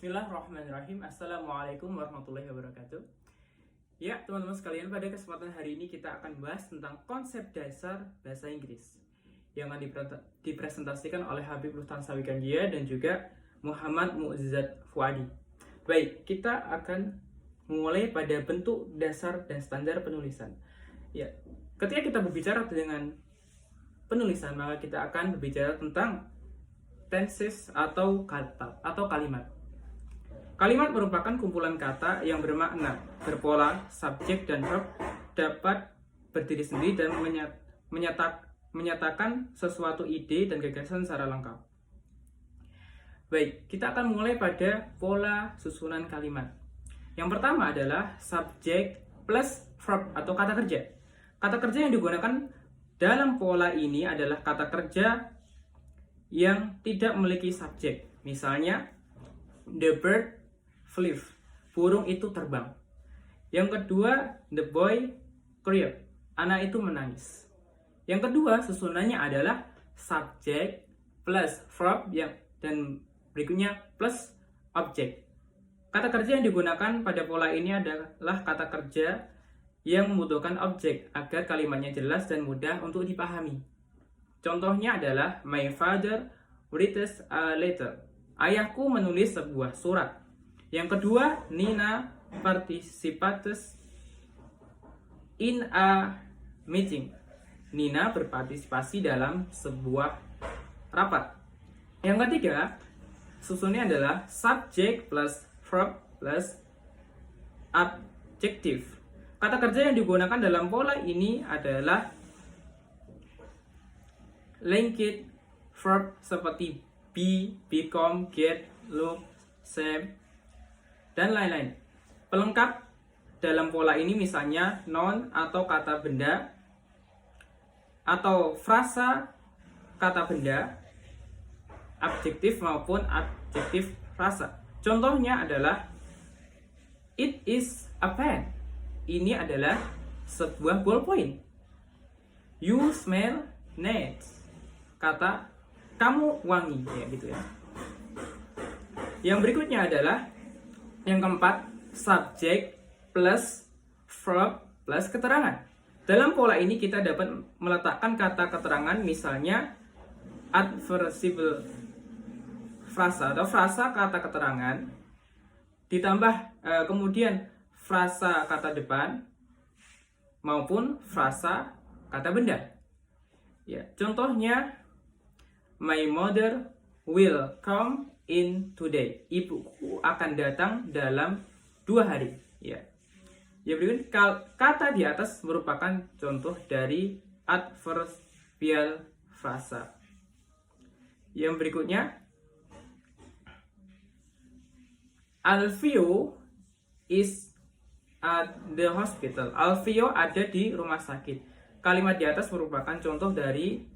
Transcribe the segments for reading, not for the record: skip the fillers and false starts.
Bismillahirrahmanirrahim. Assalamualaikum warahmatullahi wabarakatuh. Ya, teman-teman sekalian, pada kesempatan hari ini kita akan bahas tentang konsep dasar bahasa Inggris yang akan dipresentasikan oleh Habib Ruhtan Sawikanjia dan juga Muhammad Mu'azzat Fuadi. Baik, kita akan mulai pada bentuk dasar dan standar penulisan. Ya, ketika kita berbicara dengan penulisan, maka kita akan berbicara tentang tenses atau kata atau kalimat. Kalimat merupakan kumpulan kata yang bermakna, berpola, subjek, dan verb, dapat berdiri sendiri dan menyatakan sesuatu ide dan gagasan secara lengkap. Baik, kita akan mulai pada pola susunan kalimat. Yang pertama adalah subjek plus verb atau kata kerja. Kata kerja yang digunakan dalam pola ini adalah kata kerja yang tidak memiliki subjek. Misalnya, the bird flew, burung itu terbang. Yang kedua, the boy cried, anak itu menangis. Yang kedua, susunannya adalah subjek plus verb dan berikutnya plus objek. Kata kerja yang digunakan pada pola ini adalah kata kerja yang membutuhkan objek agar kalimatnya jelas dan mudah untuk dipahami. Contohnya adalah my father writes a letter. Ayahku menulis sebuah surat. Yang kedua, Nina participates in a meeting. Nina berpartisipasi dalam sebuah rapat. Yang ketiga, susunnya adalah subject plus verb plus adjective. Kata kerja yang digunakan dalam pola ini adalah linked verb seperti be, become, get, look, same, dan lain-lain. Pelengkap dalam pola ini misalnya noun atau kata benda, atau frasa kata benda, adjektif maupun adjektif frasa. Contohnya adalah it is a pen. Ini adalah sebuah ballpoint. You smell nice. Kata kamu wangi, ya gitu ya. Yang berikutnya adalah yang keempat, subjek plus verb plus keterangan. Dalam pola ini kita dapat meletakkan kata keterangan, misalnya adversible frasa atau frasa kata keterangan, ditambah kemudian frasa kata depan maupun frasa kata benda. Ya, contohnya my mother will come in today. Ibuku akan datang dalam 2 hari. Ya. Berikut kata di atas merupakan contoh dari adverbial frasa. Yang berikutnya, Alfio is at the hospital. Alfio ada di rumah sakit. Kalimat di atas merupakan contoh dari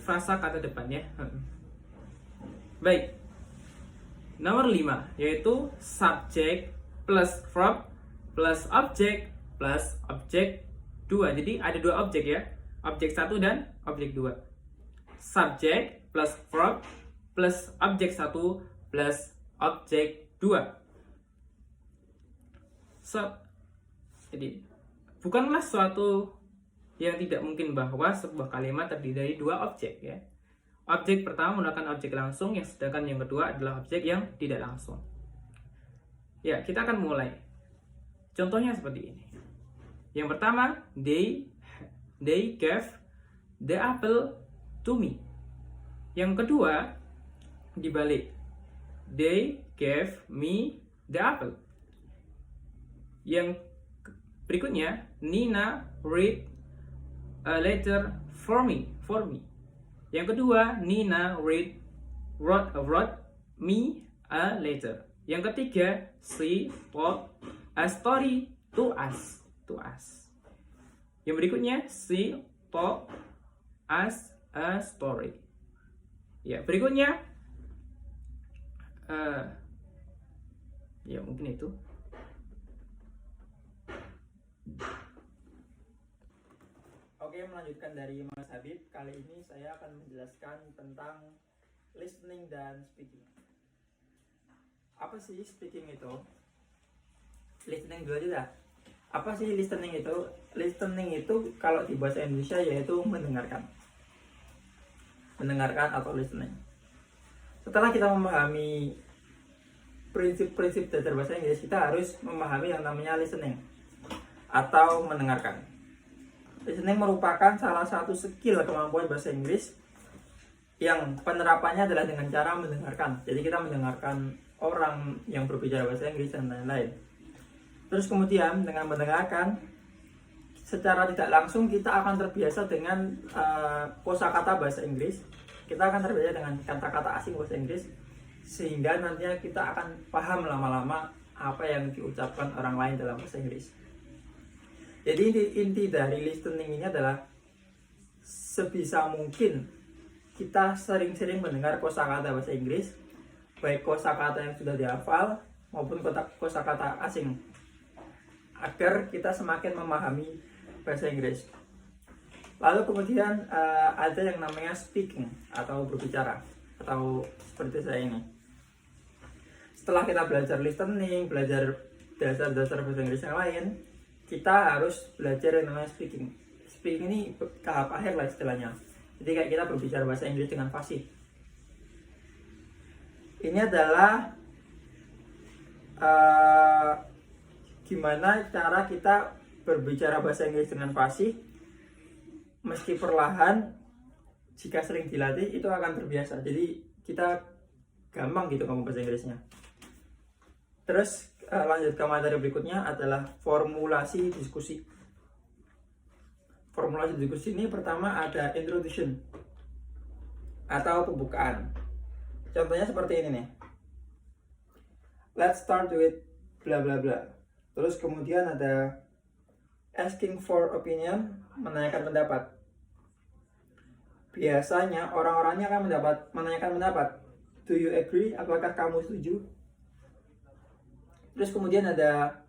frasa kata depan ya. Baik. Nomor 5 yaitu subjek plus verb plus objek plus objek 2. Jadi ada 2 objek ya. Objek 1 dan objek 2. Subjek plus verb plus objek 1 plus objek 2. Jadi bukanlah suatu yang tidak mungkin bahwa sebuah kalimat terdiri dari 2 objek ya. Objek pertama menggunakan objek langsung, sedangkan yang kedua adalah objek yang tidak langsung. Ya, kita akan mulai. Contohnya seperti ini. Yang pertama, they gave the apple to me. Yang kedua, dibalik. They gave me the apple. Yang berikutnya, Nina read a letter for me. Yang kedua, Nina wrote me a letter. Yang ketiga, she told a story to us. Yang berikutnya, she told us a story. Ya, berikutnya ya mungkin itu. Oke, melanjutkan dari Mas Habib. Kali ini saya akan menjelaskan tentang listening dan speaking. Apa sih speaking itu? Listening dulu aja dah. Apa sih listening itu? Listening itu kalau di bahasa Indonesia yaitu mendengarkan. Mendengarkan atau listening. Setelah kita memahami prinsip-prinsip dasar bahasa Inggris, kita harus memahami yang namanya listening atau mendengarkan. Listening merupakan salah satu skill kemampuan bahasa Inggris yang penerapannya adalah dengan cara mendengarkan. Jadi kita mendengarkan orang yang berbicara bahasa Inggris dan lain-lain. Terus kemudian dengan mendengarkan, secara tidak langsung kita akan terbiasa dengan kosakata bahasa Inggris. Kita akan terbiasa dengan kata-kata asing bahasa Inggris, sehingga nantinya kita akan paham lama-lama apa yang diucapkan orang lain dalam bahasa Inggris. Jadi inti dari listening ini adalah sebisa mungkin kita sering-sering mendengar kosakata bahasa Inggris, baik kosakata yang sudah dihafal maupun kosakata asing, agar kita semakin memahami bahasa Inggris. Lalu kemudian ada yang namanya speaking atau berbicara, atau seperti saya ini. Setelah kita belajar listening, belajar dasar-dasar bahasa Inggris yang lain, kita harus belajar yang namanya speaking. Speaking ini tahap akhir lah istilahnya. Jadi kayak kita berbicara bahasa Inggris dengan fasih. Ini adalah gimana cara kita berbicara bahasa Inggris dengan fasih. Meski perlahan, jika sering dilatih itu akan terbiasa. Jadi kita gampang gitu ngomong bahasa Inggrisnya. Terus lanjut ke materi berikutnya adalah formulasi diskusi. Formulasi diskusi ini pertama ada introduction atau pembukaan. Contohnya seperti ini nih. Let's start with bla bla bla. Terus kemudian ada asking for opinion, menanyakan pendapat. Biasanya orang-orangnya akan menanyakan pendapat. Do you agree? Apakah kamu setuju? Terus kemudian ada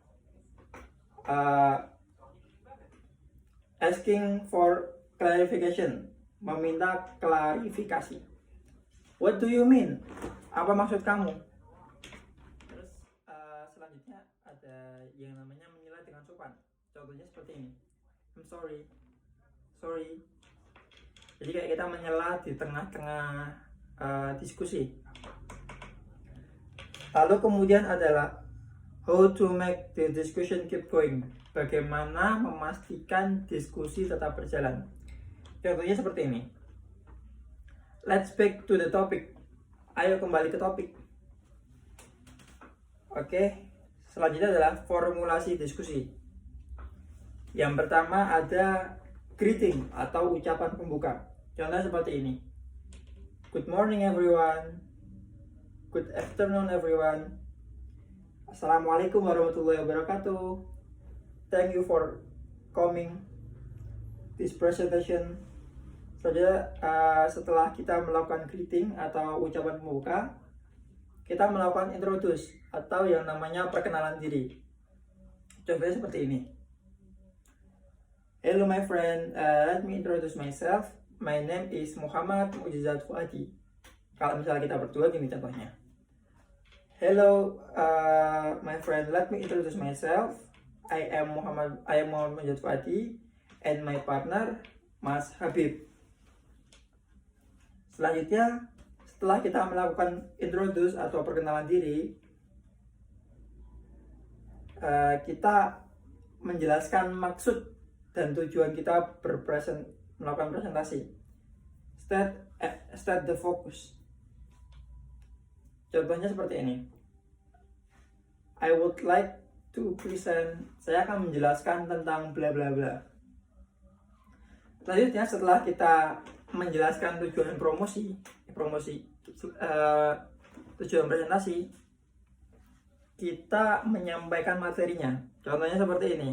asking for clarification, meminta klarifikasi. What do you mean? Apa maksud kamu? Terus selanjutnya ada yang namanya menyela dengan sopan. Contohnya seperti ini. I'm sorry. Jadi kayak kita menyela di tengah-tengah diskusi. Lalu kemudian adalah how to make the discussion keep going. Bagaimana memastikan diskusi tetap berjalan. Contohnya seperti ini. Let's back to the topic. Ayo kembali ke topik. Oke, selanjutnya adalah formulasi diskusi. Yang pertama ada greeting atau ucapan pembuka. Contohnya seperti ini. Good morning everyone. Good afternoon everyone. Assalamualaikum warahmatullahi wabarakatuh. Thank you for coming this presentation. Setelah kita melakukan greeting atau ucapan pembuka, kita melakukan introduce atau yang namanya perkenalan diri. Contohnya seperti ini. Hello my friend, let me introduce myself. My name is Muhammad Mu'jizat Fuadi. Kalau misalnya kita berdua gini contohnya. Hello my friend, let me introduce myself. I am Muhammad Mu'jizat Fuadi and my partner Mas Habib. Selanjutnya, setelah kita melakukan introduce atau perkenalan diri, kita menjelaskan maksud dan tujuan kita melakukan presentasi. State the focus. Contohnya seperti ini. I would like to present. Saya akan menjelaskan tentang bla bla bla. Selanjutnya setelah kita menjelaskan tujuan tujuan presentasi, kita menyampaikan materinya. Contohnya seperti ini.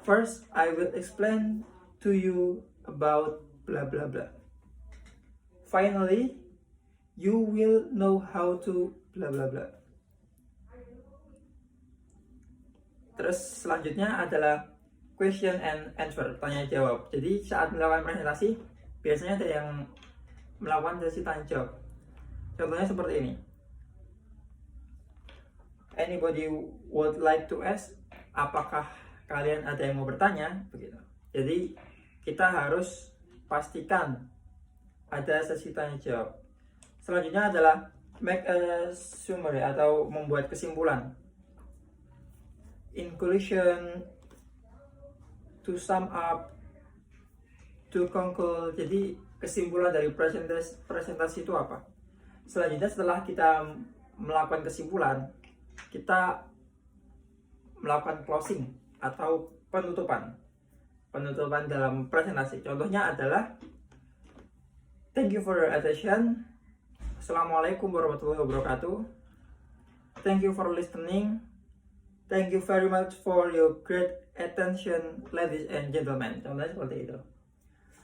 First, I will explain to you about blah blah blah. Finally, you will know how to blah blah blah. Terus selanjutnya adalah question and answer, tanya jawab. Jadi saat melakukan presentasi, biasanya ada yang melakukan sesi tanya jawab. Contohnya seperti ini. Anybody would like to ask? Apakah kalian ada yang mau bertanya? Begitu. Jadi kita harus pastikan ada sesi tanya jawab. Selanjutnya adalah make a summary atau membuat kesimpulan. In conclusion, to sum up, to conclude. Jadi kesimpulan dari presentasi itu apa? Selanjutnya setelah kita melakukan kesimpulan, kita melakukan closing atau penutupan dalam presentasi. Contohnya adalah thank you for your attention. Assalamualaikum warahmatullahi wabarakatuh. Thank you for listening. Thank you very much for your great attention, ladies and gentlemen. Contohnya seperti itu.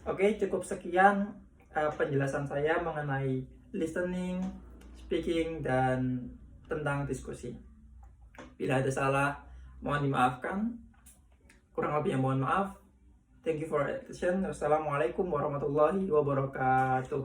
Oke, cukup sekian penjelasan saya mengenai listening, speaking, dan tentang diskusi. Bila ada salah, mohon dimaafkan. Kurang lebihnya mohon maaf. Thank you for attention. Wassalamualaikum warahmatullahi wabarakatuh.